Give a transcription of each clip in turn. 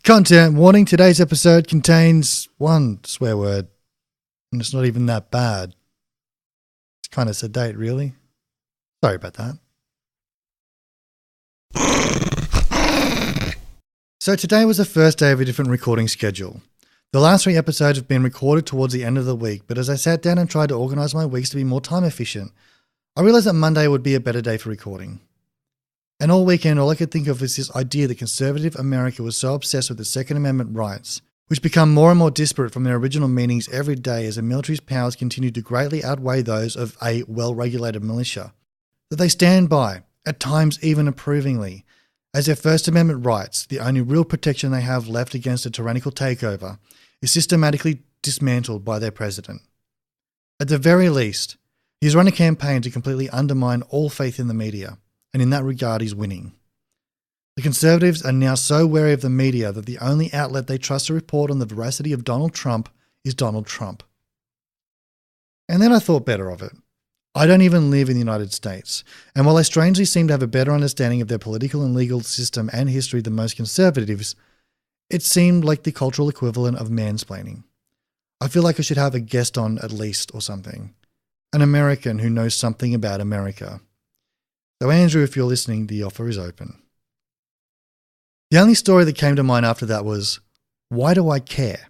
Content warning, today's episode contains one swear word, and it's not even that bad. It's kind of sedate, really. Sorry about that. So today was the first day of a different recording schedule. The last 3 episodes have been recorded towards the end of the week, but as I sat down and tried to organise my weeks to be more time efficient, I realised that Monday would be a better day for recording. And all weekend, all I could think of was this idea that conservative America was so obsessed with the Second Amendment rights, which become more and more disparate from their original meanings every day as the military's powers continue to greatly outweigh those of a well-regulated militia, that they stand by, at times even approvingly, as their First Amendment rights, the only real protection they have left against a tyrannical takeover, is systematically dismantled by their president. At the very least, he's run a campaign to completely undermine all faith in the media. And in that regard, he's winning. The Conservatives are now so wary of the media that the only outlet they trust to report on the veracity of Donald Trump is Donald Trump. And then I thought better of it. I don't even live in the United States, and while I strangely seem to have a better understanding of their political and legal system and history than most conservatives, it seemed like the cultural equivalent of mansplaining. I feel like I should have a guest on at least or something. An American who knows something about America. So Andrew, if you're listening, the offer is open. The only story that came to mind after that was, why do I care?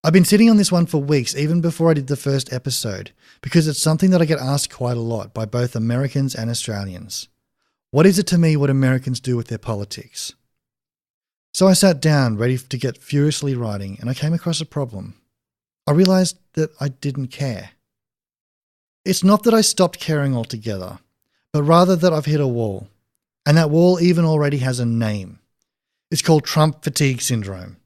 I've been sitting on this one for weeks, even before I did the first episode, because it's something that I get asked quite a lot by both Americans and Australians. What is it to me what Americans do with their politics? So I sat down, ready to get furiously writing, and I came across a problem. I realised that I didn't care. It's not that I stopped caring altogether, but rather that I've hit a wall. And that wall even already has a name. It's called Trump fatigue syndrome.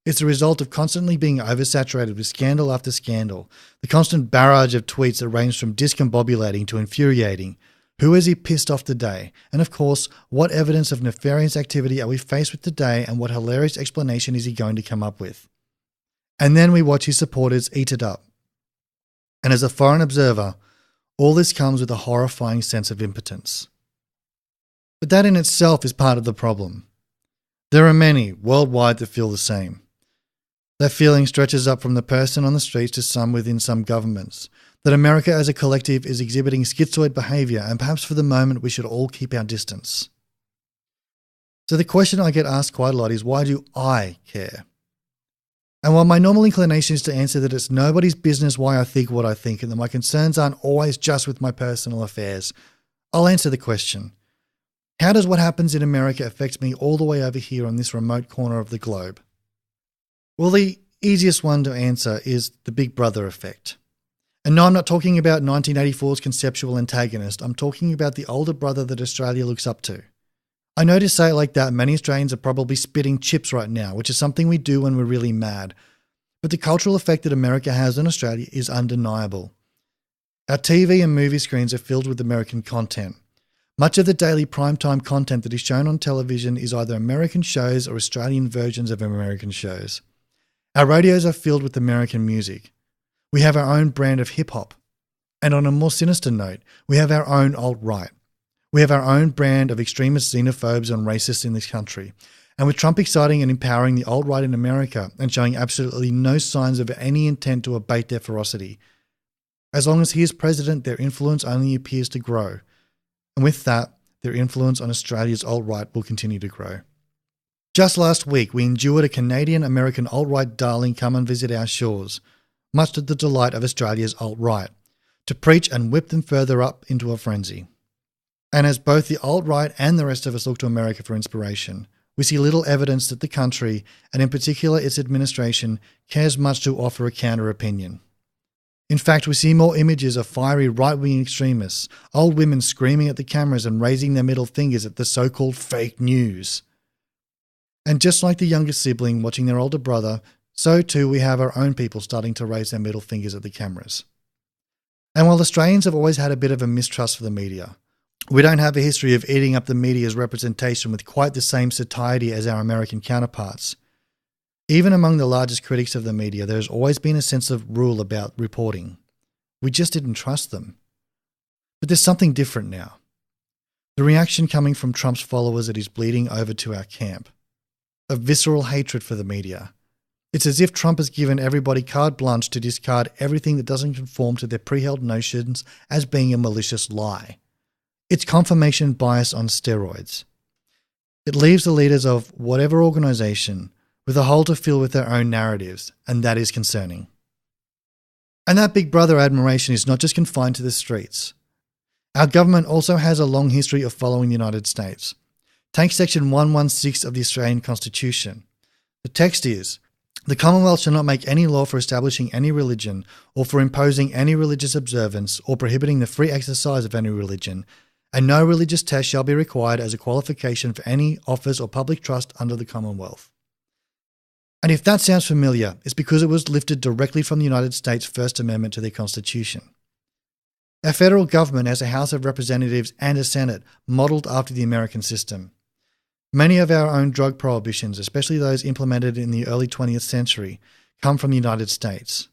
It's a result of constantly being oversaturated with scandal after scandal, the constant barrage of tweets that range from discombobulating to infuriating. Who has he pissed off today? And of course, what evidence of nefarious activity are we faced with today, and what hilarious explanation is he going to come up with? And then we watch his supporters eat it up. And as a foreign observer, all this comes with a horrifying sense of impotence. But that in itself is part of the problem. There are many worldwide that feel the same. That feeling stretches up from the person on the streets to some within some governments, that America as a collective is exhibiting schizoid behaviour, and perhaps for the moment we should all keep our distance. So the question I get asked quite a lot is, why do I care? And while my normal inclination is to answer that it's nobody's business why I think what I think, and that my concerns aren't always just with my personal affairs, I'll answer the question. How does what happens in America affect me all the way over here on this remote corner of the globe? Well, the easiest one to answer is the Big Brother effect. And no, I'm not talking about 1984's conceptual antagonist. I'm talking about the older brother that Australia looks up to. I know to say it like that, many Australians are probably spitting chips right now, which is something we do when we're really mad. But the cultural effect that America has on Australia is undeniable. Our TV and movie screens are filled with American content. Much of the daily primetime content that is shown on television is either American shows or Australian versions of American shows. Our radios are filled with American music. We have our own brand of hip-hop. And on a more sinister note, we have our own alt-right. We have our own brand of extremist xenophobes and racists in this country. And with Trump exciting and empowering the alt-right in America and showing absolutely no signs of any intent to abate their ferocity, as long as he is president, their influence only appears to grow. And with that, their influence on Australia's alt-right will continue to grow. Just last week, we endured a Canadian-American alt-right darling come and visit our shores, much to the delight of Australia's alt-right, to preach and whip them further up into a frenzy. And as both the alt-right and the rest of us look to America for inspiration, we see little evidence that the country, and in particular its administration, cares much to offer a counter-opinion. In fact, we see more images of fiery right-wing extremists, old women screaming at the cameras and raising their middle fingers at the so-called fake news. And just like the younger sibling watching their older brother, so too we have our own people starting to raise their middle fingers at the cameras. And while Australians have always had a bit of a mistrust for the media, we don't have a history of eating up the media's representation with quite the same satiety as our American counterparts. Even among the largest critics of the media, there has always been a sense of rule about reporting. We just didn't trust them. But there's something different now. The reaction coming from Trump's followers that he's bleeding over to our camp. of visceral hatred for the media. It's as if Trump has given everybody carte blanche to discard everything that doesn't conform to their pre-held notions as being a malicious lie. It's confirmation bias on steroids. It leaves the leaders of whatever organization with a hole to fill with their own narratives, and that is concerning. And that Big Brother admiration is not just confined to the streets. Our government also has a long history of following the United States. Take Section 116 of the Australian Constitution. The text is, "The Commonwealth shall not make any law for establishing any religion, or for imposing any religious observance, or prohibiting the free exercise of any religion, and no religious test shall be required as a qualification for any office or public trust under the Commonwealth." And if that sounds familiar, it's because it was lifted directly from the United States' First Amendment to their Constitution. Our federal government has a House of Representatives and a Senate modelled after the American system. Many of our own drug prohibitions, especially those implemented in the early 20th century, come from the United States.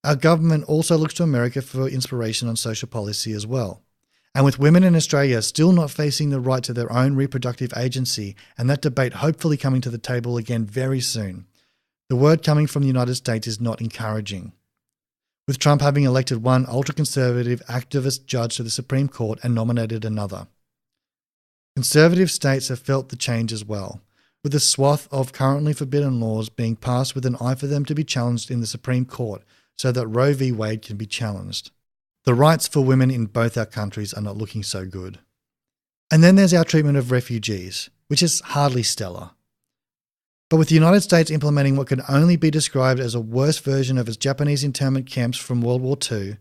Our government also looks to America for inspiration on social policy as well. And with women in Australia still not facing the right to their own reproductive agency, and that debate hopefully coming to the table again very soon, the word coming from the United States is not encouraging. With Trump having elected one ultra-conservative activist judge to the Supreme Court and nominated another. Conservative states have felt the change as well, with a swath of currently forbidden laws being passed with an eye for them to be challenged in the Supreme Court so that Roe v. Wade can be challenged. The rights for women in both our countries are not looking so good. And then there's our treatment of refugees, which is hardly stellar. But with the United States implementing what can only be described as a worse version of its Japanese internment camps from World War II,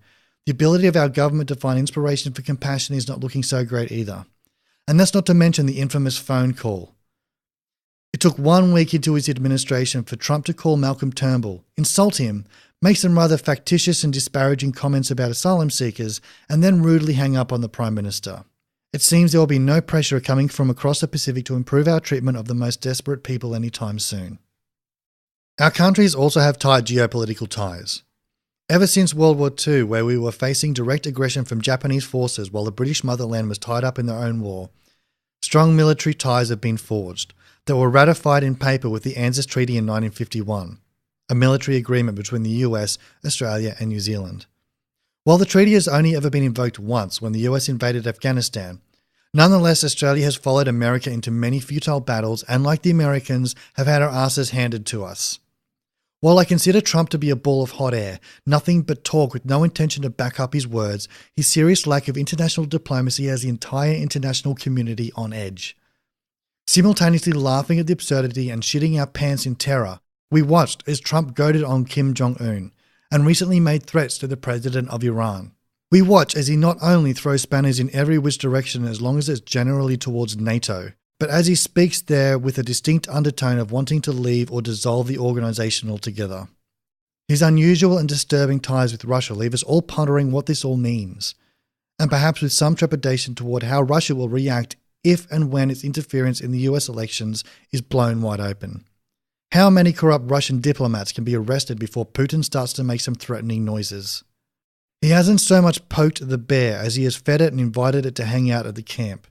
the ability of our government to find inspiration for compassion is not looking so great either. And that's not to mention the infamous phone call. It took 1 week into his administration for Trump to call Malcolm Turnbull, insult him, make some rather factitious and disparaging comments about asylum seekers, and then rudely hang up on the Prime Minister. It seems there will be no pressure coming from across the Pacific to improve our treatment of the most desperate people anytime soon. Our countries also have tight geopolitical ties. Ever since World War II, where we were facing direct aggression from Japanese forces while the British motherland was tied up in their own war, strong military ties have been forged that were ratified in paper with the ANZUS Treaty in 1951, a military agreement between the US, Australia and New Zealand. While the treaty has only ever been invoked once when the US invaded Afghanistan, nonetheless Australia has followed America into many futile battles and, like the Americans, have had our asses handed to us. While I consider Trump to be a ball of hot air, nothing but talk with no intention to back up his words, his serious lack of international diplomacy has the entire international community on edge. Simultaneously laughing at the absurdity and shitting our pants in terror, we watched as Trump goaded on Kim Jong-un and recently made threats to the president of Iran. We watch as he not only throws spanners in every which direction as long as it's generally towards NATO, but as he speaks there with a distinct undertone of wanting to leave or dissolve the organisation altogether. His unusual and disturbing ties with Russia leave us all pondering what this all means, and perhaps with some trepidation toward how Russia will react if and when its interference in the US elections is blown wide open. How many corrupt Russian diplomats can be arrested before Putin starts to make some threatening noises? He hasn't so much poked the bear as he has fed it and invited it to hang out at the camp.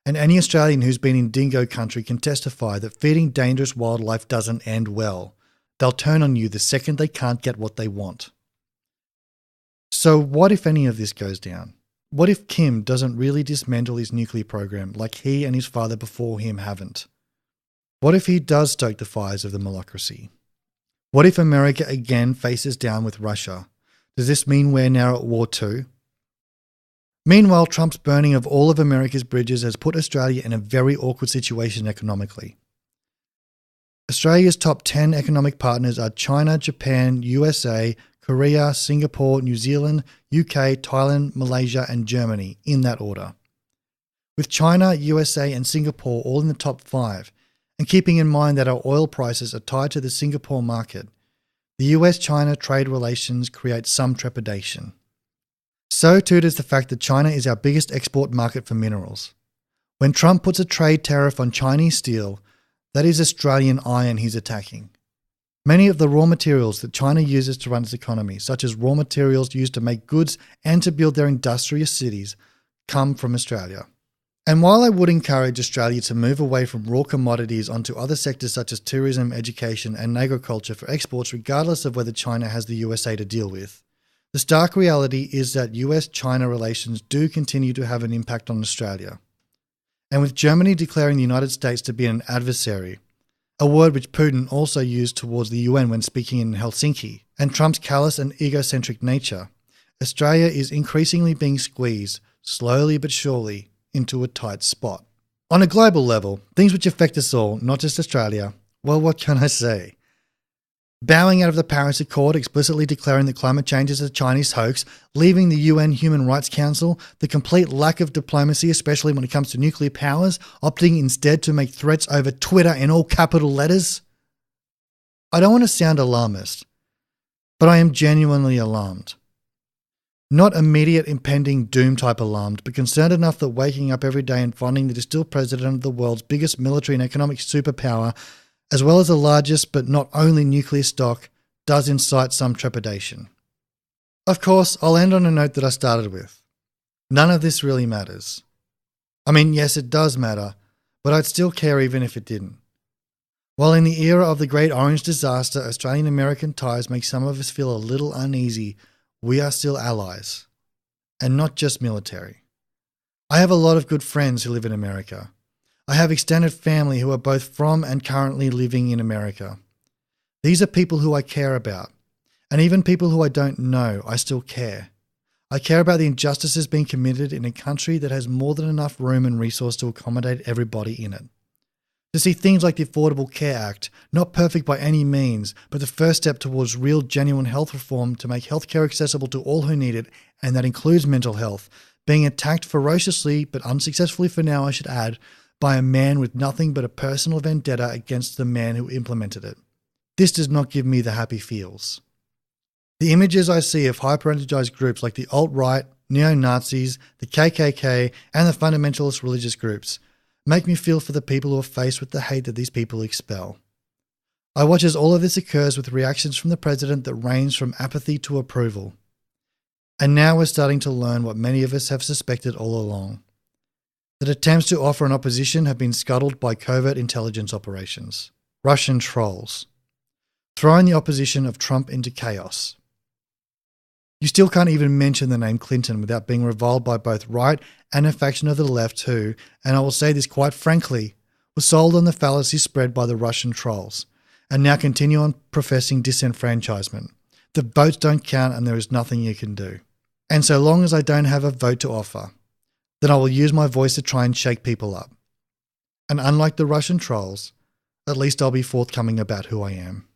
And any Australian who's been in dingo country can testify that feeding dangerous wildlife doesn't end well. They'll turn on you the second they can't get what they want. So what if any of this goes down? What if Kim doesn't really dismantle his nuclear program like he and his father before him haven't? What if he does stoke the fires of the malocracy? What if America again faces down with Russia? Does this mean we're now at war too? Meanwhile, Trump's burning of all of America's bridges has put Australia in a very awkward situation economically. Australia's top 10 economic partners are China, Japan, USA, Korea, Singapore, New Zealand, UK, Thailand, Malaysia and Germany, in that order. With China, USA and Singapore all in the top 5, and keeping in mind that our oil prices are tied to the Singapore market, the US-China trade relations create some trepidation. So too does the fact that China is our biggest export market for minerals. When Trump puts a trade tariff on Chinese steel, that is Australian iron he's attacking. Many of the raw materials that China uses to run its economy, such as raw materials used to make goods and to build their industrious cities, come from Australia. And while I would encourage Australia to move away from raw commodities onto other sectors such as tourism, education, and agriculture for exports, regardless of whether China has the USA to deal with, the stark reality is that US-China relations do continue to have an impact on Australia. And with Germany declaring the United States to be an adversary, a word which Putin also used towards the UN when speaking in Helsinki, and Trump's callous and egocentric nature, Australia is increasingly being squeezed, slowly but surely, into a tight spot. On a global level, things which affect us all, not just Australia, well, what can I say? Bowing out of the Paris Accord, explicitly declaring that climate change is a Chinese hoax, leaving the UN Human Rights Council, the complete lack of diplomacy, especially when it comes to nuclear powers, opting instead to make threats over Twitter in all capital letters. I don't want to sound alarmist, but I am genuinely alarmed. Not immediate impending doom type alarmed, but concerned enough that waking up every day and finding that he's still president of the world's biggest military and economic superpower, as well as the largest but not only nuclear stock, does incite some trepidation. Of course, I'll end on a note that I started with. None of this really matters. I mean, yes, it does matter, but I'd still care even if it didn't. While in the era of the Great Orange Disaster, Australian-American ties make some of us feel a little uneasy, we are still allies, and not just military. I have a lot of good friends who live in America. I have extended family who are both from and currently living in America. These are people who I care about, and even people who I don't know, I still care. I care about the injustices being committed in a country that has more than enough room and resource to accommodate everybody in it. To see things like the Affordable Care Act, not perfect by any means, but the first step towards real genuine health reform to make healthcare accessible to all who need it, and that includes mental health, being attacked ferociously, but unsuccessfully for now I should add, by a man with nothing but a personal vendetta against the man who implemented it. This does not give me the happy feels. The images I see of hyper-energized groups like the alt-right, neo-Nazis, the KKK, and the fundamentalist religious groups make me feel for the people who are faced with the hate that these people expel. I watch as all of this occurs with reactions from the president that range from apathy to approval. And now we're starting to learn what many of us have suspected all along. That attempts to offer an opposition have been scuttled by covert intelligence operations. Russian trolls. Throwing the opposition of Trump into chaos. You still can't even mention the name Clinton without being reviled by both right and a faction of the left who, and I will say this quite frankly, was sold on the fallacy spread by the Russian trolls, and now continue on professing disenfranchisement. The votes don't count and there is nothing you can do. And so long as I don't have a vote to offer, then I will use my voice to try and shake people up. And unlike the Russian trolls, at least I'll be forthcoming about who I am.